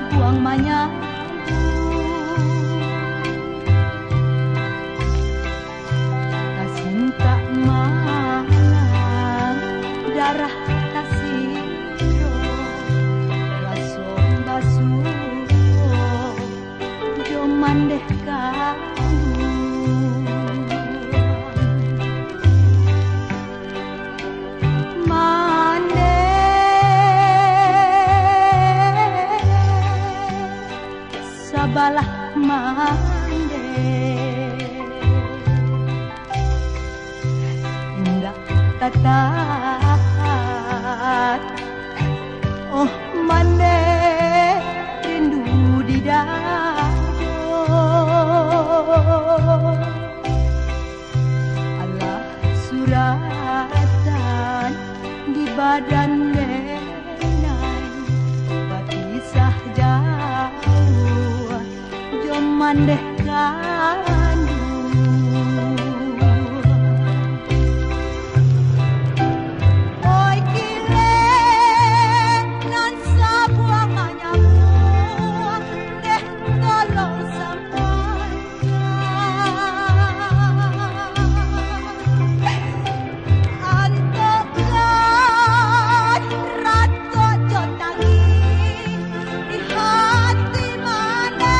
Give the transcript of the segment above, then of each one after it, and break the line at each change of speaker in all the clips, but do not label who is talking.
sabuang manyambu tasinta malang darah tasiro raso basuh joman deh balah mande indah tatat oh mande rindu di dado Allah suratan di badan nenai batisah jauh mandeh kandu oi kile nan sabuang manyambu deh tolong sampaikan antokan rato jotangi di hati mana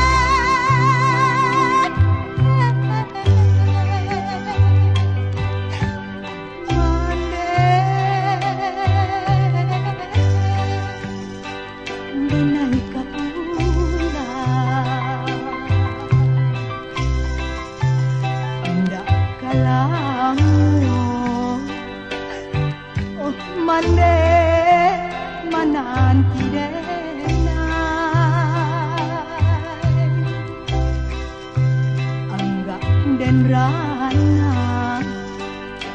mande mananti denai angga den rana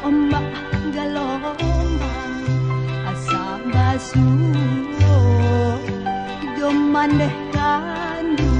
ombak galombang asa basuh joman deh kandu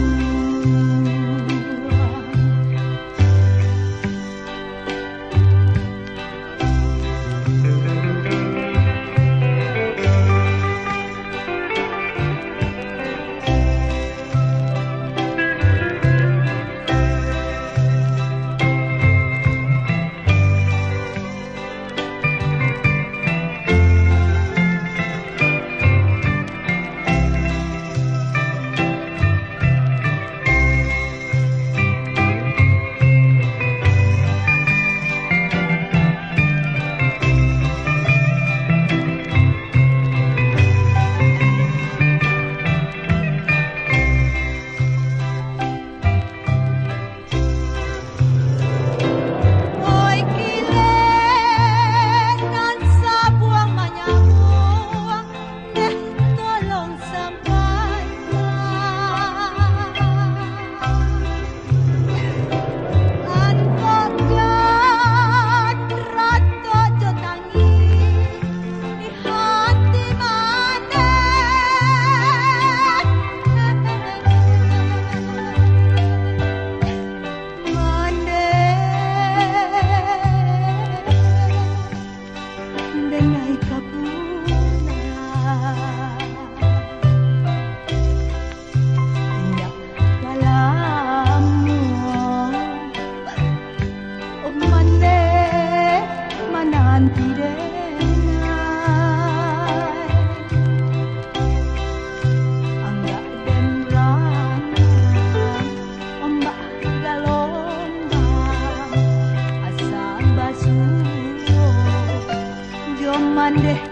mandeh